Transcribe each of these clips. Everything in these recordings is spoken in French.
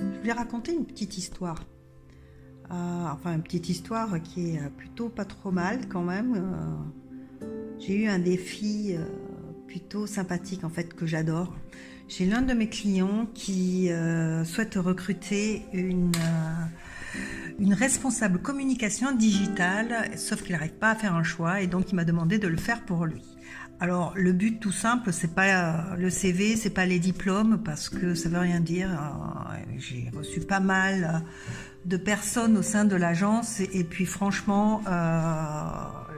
Je voulais raconter une petite histoire. Enfin, une petite histoire qui est plutôt pas trop mal quand même. J'ai eu un défi plutôt sympathique en fait que j'adore. J'ai l'un de mes clients qui souhaite recruter une responsable communication digitale, sauf qu'il n'arrive pas à faire un choix et donc il m'a demandé de le faire pour lui. Alors le but tout simple, c'est pas le CV, c'est pas les diplômes parce que ça veut rien dire. J'ai reçu pas mal de personnes au sein de l'agence et puis franchement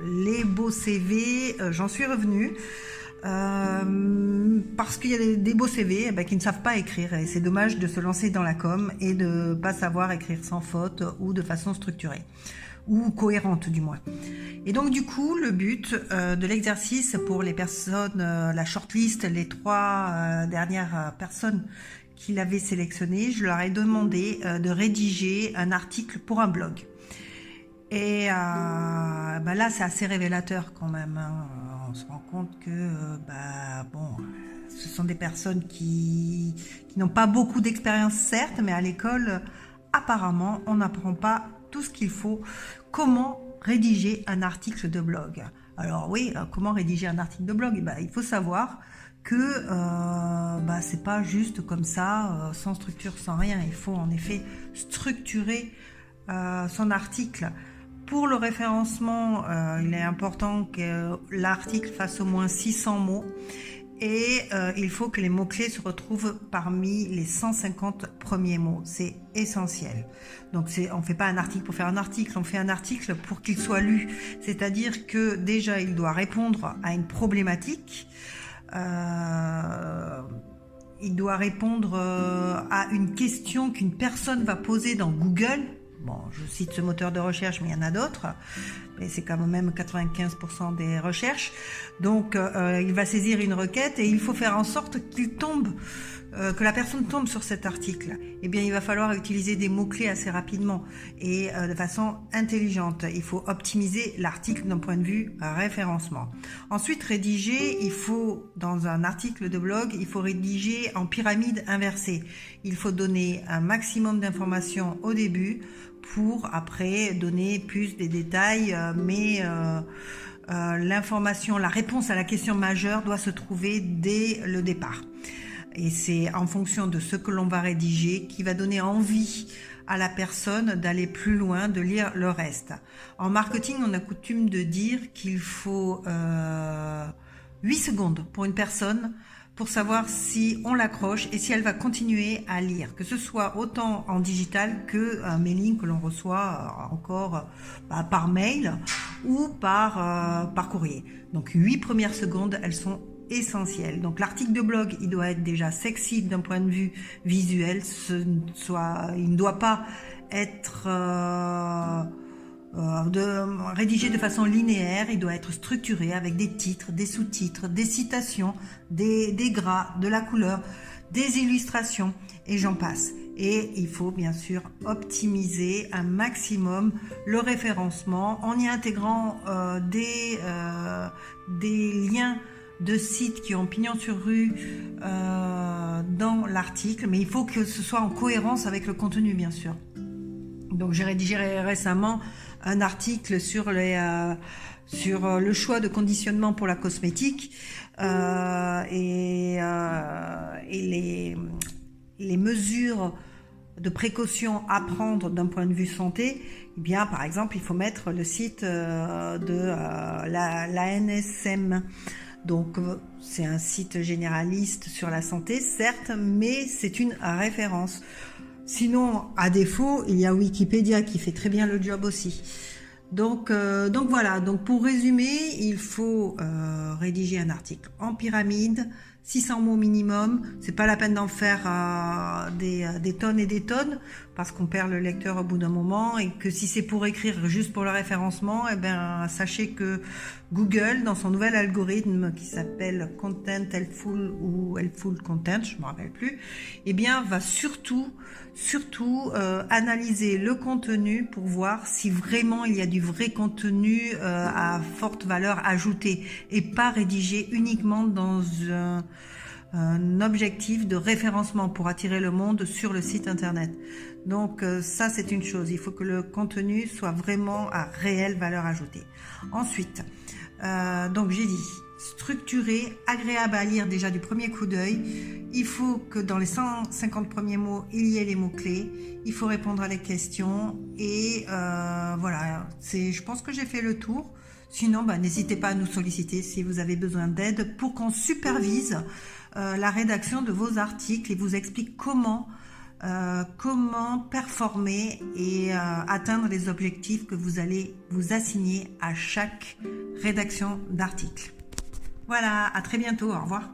les beaux CV, j'en suis revenue. Parce qu'il y a des beaux CV qui ne savent pas écrire et c'est dommage de se lancer dans la com et de pas savoir écrire sans faute ou de façon structurée ou cohérente du moins. Et donc du coup le but de l'exercice pour les personnes, la shortlist, les 3 dernières personnes qu'il avait sélectionnées, je leur ai demandé de rédiger un article pour un blog. Et là c'est assez révélateur quand même, hein. On se rend compte que ce sont des personnes qui n'ont pas beaucoup d'expérience certes, mais à l'école apparemment on n'apprend pas tout ce qu'il faut. Comment rédiger un article de blog? Alors oui, comment rédiger un article de blog? Il faut savoir que c'est pas juste comme ça, sans structure, sans rien. Il faut en effet structurer son article. Pour le référencement, il est important que l'article fasse au moins 600 mots et il faut que les mots-clés se retrouvent parmi les 150 premiers mots. C'est essentiel. Donc on ne fait pas un article pour faire un article, on fait un article pour qu'il soit lu. C'est-à-dire que déjà, il doit répondre à une problématique. Il doit répondre à une question qu'une personne va poser dans Google. Bon, je cite ce moteur de recherche, mais il y en a d'autres. Mais c'est quand même 95% des recherches. Donc, il va saisir une requête et il faut faire en sorte qu'il tombe, que la personne tombe sur cet article. Eh bien, il va falloir utiliser des mots-clés assez rapidement et de façon intelligente. Il faut optimiser l'article d'un point de vue référencement. Ensuite, rédiger, dans un article de blog, il faut rédiger en pyramide inversée. Il faut donner un maximum d'informations au début pour après donner plus des détails, mais l'information, la réponse à la question majeure doit se trouver dès le départ. Et c'est en fonction de ce que l'on va rédiger qui va donner envie à la personne d'aller plus loin, de lire le reste. En marketing, on a coutume de dire qu'il faut 8 secondes pour une personne pour savoir si on l'accroche et si elle va continuer à lire, que ce soit autant en digital que un mailing que l'on reçoit encore par mail ou par courrier. Donc 8 premières secondes, elles sont essentielles. Donc l'article de blog, il doit être déjà sexy d'un point de vue visuel, il ne doit pas être rédigé de façon linéaire, il doit être structuré avec des titres, des sous-titres, des citations, des gras, de la couleur, des illustrations et j'en passe. Et il faut bien sûr optimiser un maximum le référencement en y intégrant des liens de sites qui ont pignon sur rue dans l'article, mais il faut que ce soit en cohérence avec le contenu bien sûr. Donc j'ai rédigé récemment un article sur le choix de conditionnement pour la cosmétique et les mesures de précaution à prendre d'un point de vue santé. Eh bien, par exemple, il faut mettre le site de la NSM. Donc, c'est un site généraliste sur la santé, certes, mais c'est une référence. Sinon, à défaut, il y a Wikipédia qui fait très bien le job aussi. Donc voilà, donc pour résumer, il faut rédiger un article en pyramide, 600 mots minimum. C'est pas la peine d'en faire des tonnes et des tonnes parce qu'on perd le lecteur au bout d'un moment et que si c'est pour écrire juste pour le référencement, eh ben sachez que Google, dans son nouvel algorithme qui s'appelle Content Helpful ou Helpful Content, je ne me rappelle plus, eh bien, va surtout analyser le contenu pour voir si vraiment il y a du vrai contenu à forte valeur ajoutée et pas rédigé uniquement dans un objectif de référencement pour attirer le monde sur le site internet. Donc ça c'est une chose, il faut que le contenu soit vraiment à réelle valeur ajoutée. Ensuite, donc j'ai dit structuré, agréable à lire déjà du premier coup d'œil. Il faut que dans les 150 premiers mots, il y ait les mots-clés. Il faut répondre à les questions. Et voilà, je pense que j'ai fait le tour. Sinon, n'hésitez pas à nous solliciter si vous avez besoin d'aide pour qu'on supervise la rédaction de vos articles et vous explique comment performer et atteindre les objectifs que vous allez vous assigner à chaque rédaction d'article. Voilà, à très bientôt, au revoir.